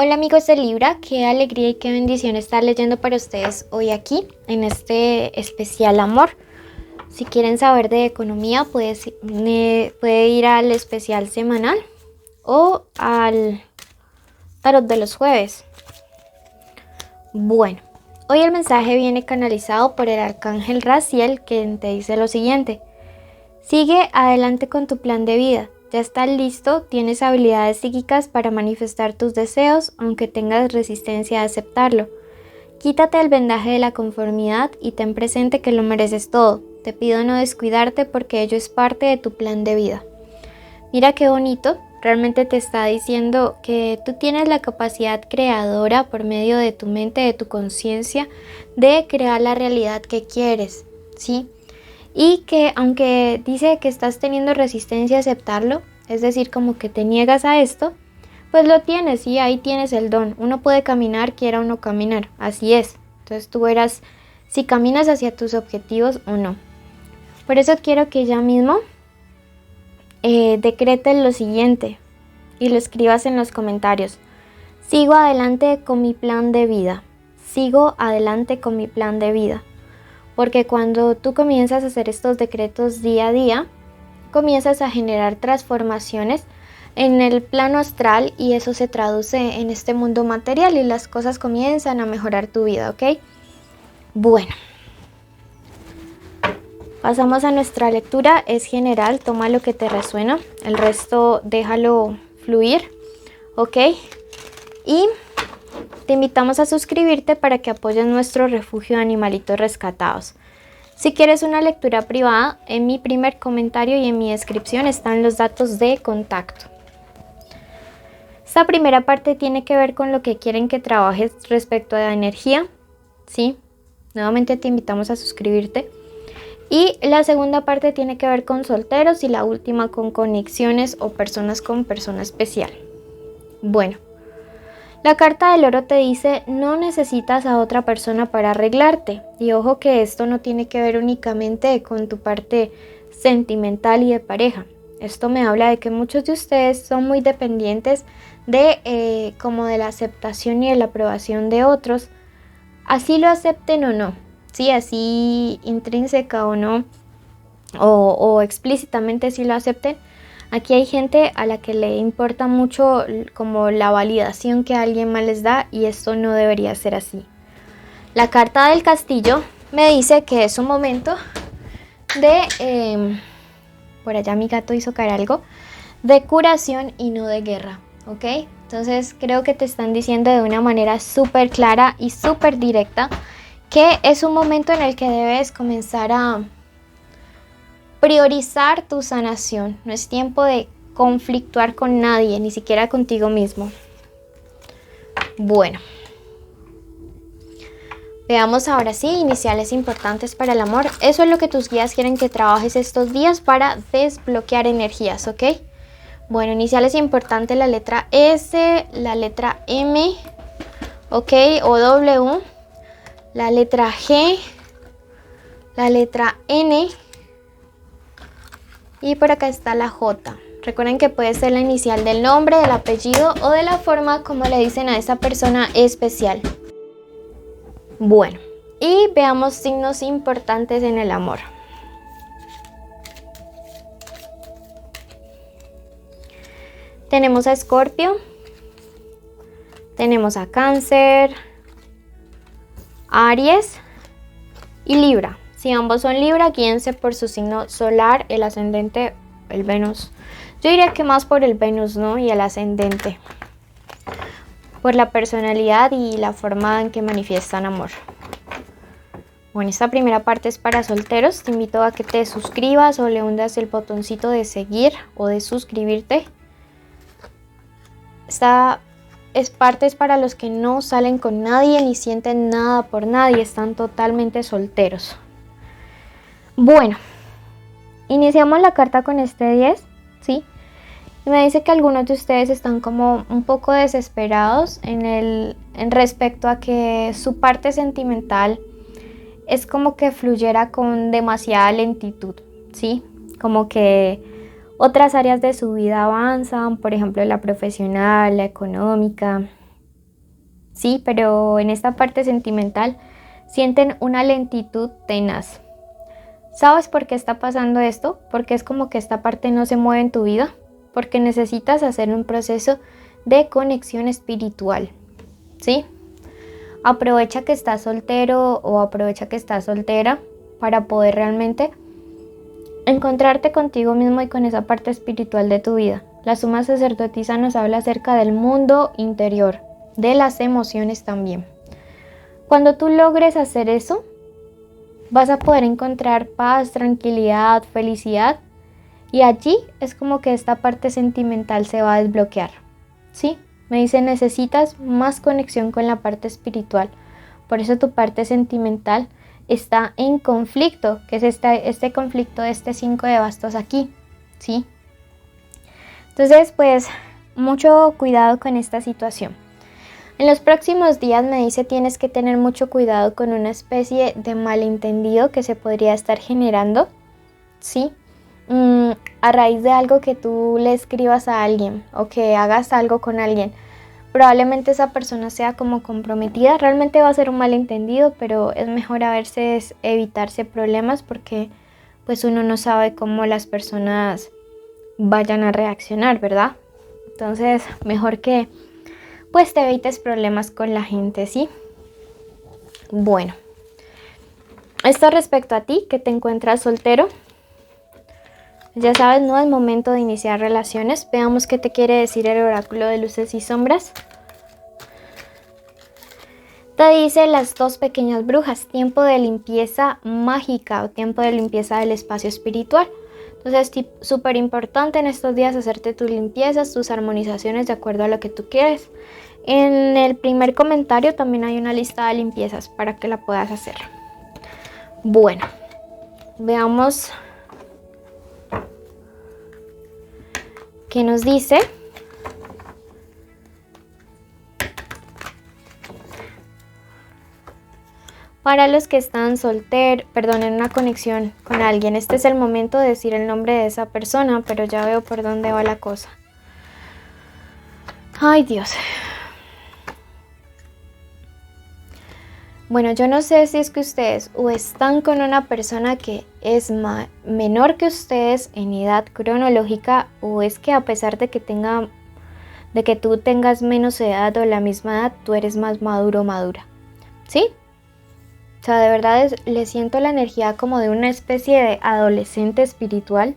Hola amigos de Libra, qué alegría y qué bendición estar leyendo para ustedes hoy aquí en este especial amor. Si quieren saber de economía puede ir al especial semanal o al tarot de los jueves. Bueno, hoy el mensaje viene canalizado por el arcángel Raziel, quien te dice lo siguiente: sigue adelante con tu plan de vida. Ya estás listo, tienes habilidades psíquicas para manifestar tus deseos, aunque tengas resistencia a aceptarlo. Quítate el vendaje de la conformidad y ten presente que lo mereces todo. Te pido no descuidarte porque ello es parte de tu plan de vida. Mira qué bonito, realmente te está diciendo que tú tienes la capacidad creadora por medio de tu mente, de tu conciencia, de crear la realidad que quieres, ¿sí? Y que aunque dice que estás teniendo resistencia a aceptarlo, es decir, como que te niegas a esto, pues lo tienes y ahí tienes el don. Uno puede caminar, quiera o no caminar, así es. Entonces tú verás si caminas hacia tus objetivos o no. Por eso quiero que ya mismo decretes lo siguiente y lo escribas en los comentarios. Sigo adelante con mi plan de vida. Sigo adelante con mi plan de vida. Porque cuando tú comienzas a hacer estos decretos día a día, comienzas a generar transformaciones en el plano astral y eso se traduce en este mundo material y las cosas comienzan a mejorar tu vida, ¿ok? Bueno, pasamos a nuestra lectura. Es general, toma lo que te resuena, el resto déjalo fluir, ¿ok? Y te invitamos a suscribirte para que apoyes nuestro refugio de animalitos rescatados. Si quieres una lectura privada, en mi primer comentario y en mi descripción están los datos de contacto. Esta primera parte tiene que ver con lo que quieren que trabajes respecto a la energía, ¿sí? Nuevamente te invitamos a suscribirte. Y la segunda parte tiene que ver con solteros y la última con conexiones o personas con persona especial. Bueno. La carta del oro te dice, no necesitas a otra persona para arreglarte. Y ojo que esto no tiene que ver únicamente con tu parte sentimental y de pareja. Esto me habla de que muchos de ustedes son muy dependientes de como de la aceptación y de la aprobación de otros. Así lo acepten o no, sí, así intrínseca o no, o explícitamente si lo acepten. Aquí hay gente a la que le importa mucho como la validación que alguien más les da y esto no debería ser así. La carta del castillo me dice que es un momento de, por allá mi gato hizo caer algo, de curación y no de guerra, ¿ok? Entonces creo que te están diciendo de una manera súper clara y súper directa que es un momento en el que debes comenzar a priorizar tu sanación. No es tiempo de conflictuar con nadie, ni siquiera contigo mismo. Bueno, veamos ahora sí, iniciales importantes para el amor. Eso es lo que tus guías quieren que trabajes estos días para desbloquear energías, ¿ok? Bueno, iniciales importantes, la letra S, la letra M, ¿ok? O W, la letra G, la letra N, y por acá está la J. Recuerden que puede ser la inicial del nombre, del apellido o de la forma como le dicen a esa persona especial. Bueno, y veamos signos importantes en el amor. Tenemos a Escorpio, tenemos a Cáncer, Aries y Libra. Si ambos son Libra, guíense por su signo solar, el ascendente, el Venus. Yo diría que más por el Venus, ¿no? Y el ascendente. Por la personalidad y la forma en que manifiestan amor. Bueno, esta primera parte es para solteros. Te invito a que te suscribas o le hundas el botoncito de seguir o de suscribirte. Esta parte es para los que no salen con nadie ni sienten nada por nadie. Están totalmente solteros. Bueno, iniciamos la carta con este 10, ¿sí? Y me dice que algunos de ustedes están como un poco desesperados en respecto a que su parte sentimental es como que fluyera con demasiada lentitud, ¿sí? Como que otras áreas de su vida avanzan, por ejemplo la profesional, la económica, Sí, pero en esta parte sentimental sienten una lentitud tenaz. ¿Sabes por qué está pasando esto? Porque es como que esta parte no se mueve en tu vida, porque necesitas hacer un proceso de conexión espiritual, ¿sí? Aprovecha que estás soltero o aprovecha que estás soltera para poder realmente encontrarte contigo mismo y con esa parte espiritual de tu vida. La suma sacerdotisa nos habla acerca del mundo interior, de las emociones también. Cuando tú logres hacer eso, vas a poder encontrar paz, tranquilidad, felicidad, y allí es como que esta parte sentimental se va a desbloquear, ¿sí? Me dice, necesitas más conexión con la parte espiritual, por eso tu parte sentimental está en conflicto, que es este conflicto de este 5 de bastos aquí, ¿sí? Entonces, pues, mucho cuidado con esta situación. En los próximos días me dice tienes que tener mucho cuidado con una especie de malentendido que se podría estar generando, ¿sí? A raíz de algo que tú le escribas a alguien o que hagas algo con alguien. Probablemente esa persona sea como comprometida, realmente va a ser un malentendido, pero es mejor a veces evitarse problemas porque pues uno no sabe cómo las personas vayan a reaccionar, ¿verdad? Entonces, mejor que pues te evites problemas con la gente, ¿sí? Bueno, esto respecto a ti, que te encuentras soltero. Ya sabes, no es momento de iniciar relaciones. Veamos qué te quiere decir el oráculo de luces y sombras. Te dice las 2 pequeñas brujas, tiempo de limpieza mágica o tiempo de limpieza del espacio espiritual. Entonces es súper importante en estos días hacerte tus limpiezas, tus armonizaciones de acuerdo a lo que tú quieres. En el primer comentario también hay una lista de limpiezas para que la puedas hacer. Bueno, veamos qué nos dice. Para los que están solteros, en una conexión con alguien, este es el momento de decir el nombre de esa persona, pero ya veo por dónde va la cosa. Ay, Dios. Bueno, yo no sé si es que ustedes o están con una persona que es menor que ustedes en edad cronológica, o es que a pesar de que tú tengas menos edad o la misma edad, tú eres más maduro o madura, ¿sí? O sea, de verdad le siento la energía como de una especie de adolescente espiritual.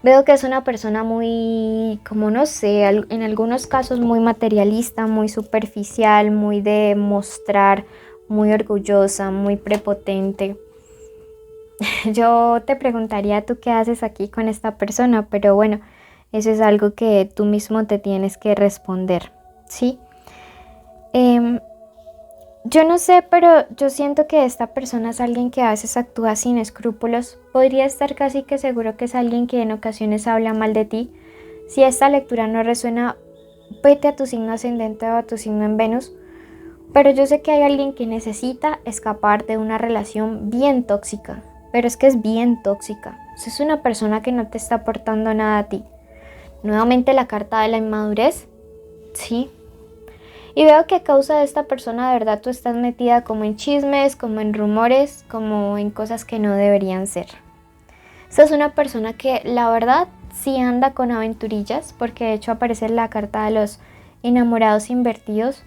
Veo que es una persona muy, como no sé, en algunos casos muy materialista, muy superficial, muy de mostrar, muy orgullosa, muy prepotente. Yo te preguntaría tú qué haces aquí con esta persona, pero bueno, eso es algo que tú mismo te tienes que responder, ¿sí? Yo no sé, pero yo siento que esta persona es alguien que a veces actúa sin escrúpulos. Podría estar casi que seguro que es alguien que en ocasiones habla mal de ti. Si esta lectura no resuena, vete a tu signo ascendente o a tu signo en Venus. Pero yo sé que hay alguien que necesita escapar de una relación bien tóxica. Pero es que es bien tóxica. Es una persona que no te está aportando nada a ti. Nuevamente la carta de la inmadurez. Sí. Y veo que a causa de esta persona de verdad tú estás metida como en chismes, como en rumores, como en cosas que no deberían ser. Esta es una persona que la verdad sí anda con aventurillas, porque de hecho aparece la carta de los enamorados invertidos.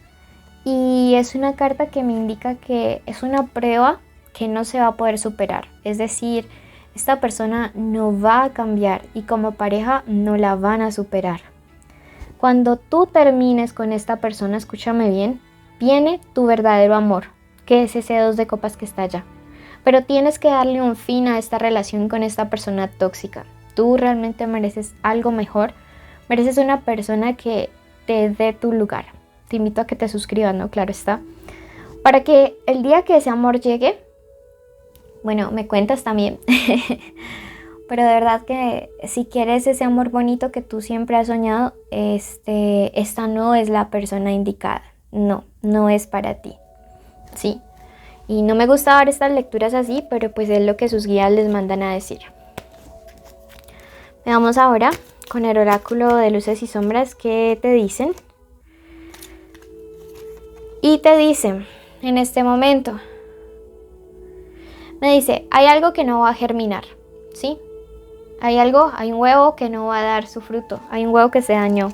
Y es una carta que me indica que es una prueba que no se va a poder superar. Es decir, esta persona no va a cambiar y como pareja no la van a superar. Cuando tú termines con esta persona, escúchame bien, viene tu verdadero amor, que es ese 2 de copas que está allá. Pero tienes que darle un fin a esta relación con esta persona tóxica. Tú realmente mereces algo mejor, mereces una persona que te dé tu lugar. Te invito a que te suscribas, ¿no? Claro está. Para que el día que ese amor llegue, bueno, me cuentas también. Pero de verdad que si quieres ese amor bonito que tú siempre has soñado, esta no es la persona indicada. No, no es para ti. Sí. Y no me gusta dar estas lecturas así, pero pues es lo que sus guías les mandan a decir. Veamos ahora con el oráculo de luces y sombras qué te dicen. Y te dice, en este momento, me dice, hay algo que no va a germinar, ¿sí? Hay un huevo que no va a dar su fruto, hay un huevo que se dañó.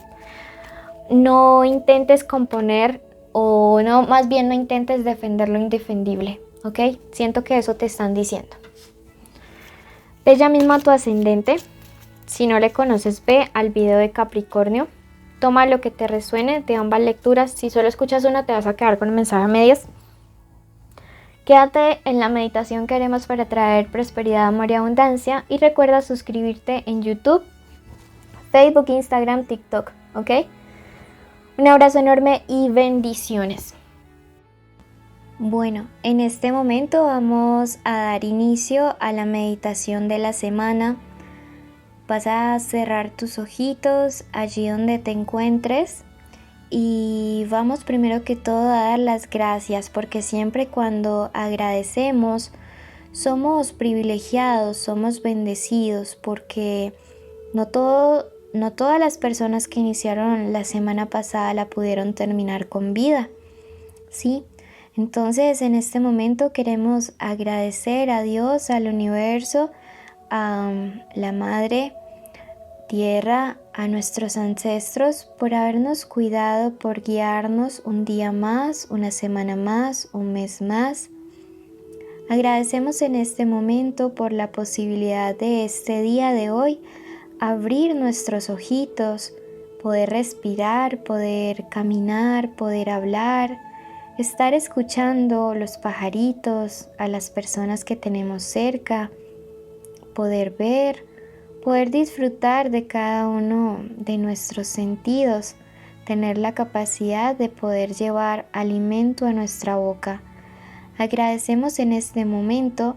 No intentes componer o no, más bien no intentes defender lo indefendible, ¿ok? Siento que eso te están diciendo. Ve ya mismo a tu ascendente. Si no le conoces, ve al video de Capricornio. Toma lo que te resuene de ambas lecturas. Si solo escuchas una, te vas a quedar con el mensaje a medias. Quédate en la meditación que haremos para traer prosperidad, amor y abundancia. Y recuerda suscribirte en YouTube, Facebook, Instagram, TikTok, ¿ok? Un abrazo enorme y bendiciones. Bueno, en este momento vamos a dar inicio a la meditación de la semana. Vas a cerrar tus ojitos allí donde te encuentres y vamos primero que todo a dar las gracias, porque siempre cuando agradecemos somos privilegiados, somos bendecidos, porque no todas las personas que iniciaron la semana pasada la pudieron terminar con vida, ¿sí? Entonces en este momento queremos agradecer a Dios, al universo, a la Madre Tierra, a nuestros ancestros por habernos cuidado, por guiarnos un día más, una semana más, un mes más. Agradecemos en este momento por la posibilidad de este día de hoy abrir nuestros ojitos, poder respirar, poder caminar, poder hablar, estar escuchando los pajaritos, a las personas que tenemos cerca, poder ver, poder disfrutar de cada uno de nuestros sentidos, tener la capacidad de poder llevar alimento a nuestra boca. Agradecemos en este momento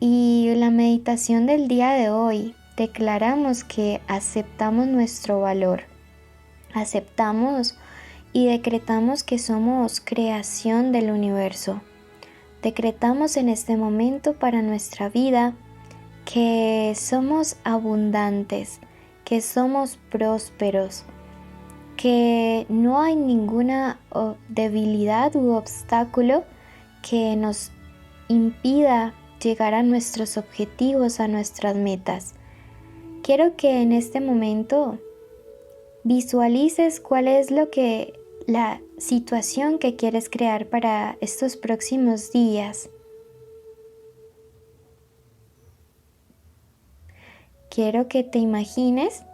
y la meditación del día de hoy declaramos que aceptamos nuestro valor, aceptamos y decretamos que somos creación del universo. Decretamos en este momento para nuestra vida que somos abundantes, que somos prósperos, que no hay ninguna debilidad u obstáculo que nos impida llegar a nuestros objetivos, a nuestras metas. Quiero que en este momento visualices cuál es la situación que quieres crear para estos próximos días. Quiero que te imagines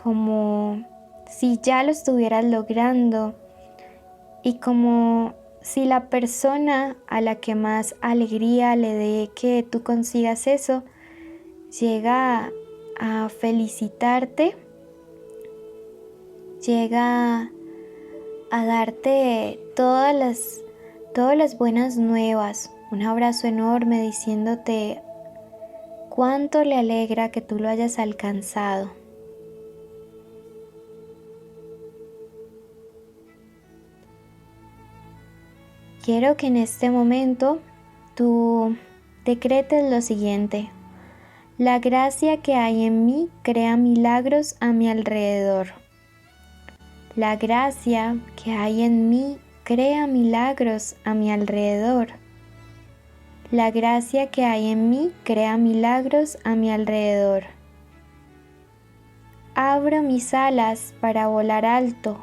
como si ya lo estuvieras logrando y como si la persona a la que más alegría le dé que tú consigas eso llega a felicitarte, llega a darte todas las buenas nuevas, un abrazo enorme diciéndote cuánto le alegra que tú lo hayas alcanzado. Quiero que en este momento tú decretes lo siguiente: la gracia que hay en mí crea milagros a mi alrededor. La gracia que hay en mí crea milagros a mi alrededor. La gracia que hay en mí crea milagros a mi alrededor. Abro mis alas para volar alto.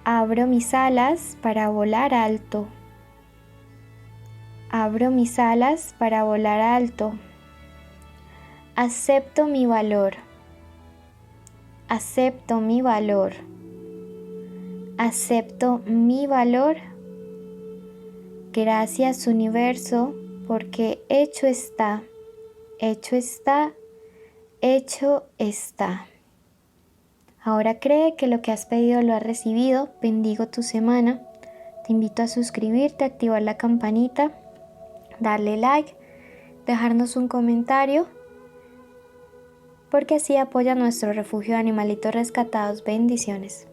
Abro mis alas para volar alto. Abro mis alas para volar alto. Acepto mi valor. Acepto mi valor. Acepto mi valor. Gracias, universo, porque hecho está, hecho está, hecho está. Ahora cree que lo que has pedido lo has recibido. Bendigo tu semana. Te invito a suscribirte, activar la campanita, darle like, dejarnos un comentario, porque así apoya nuestro refugio de animalitos rescatados. Bendiciones.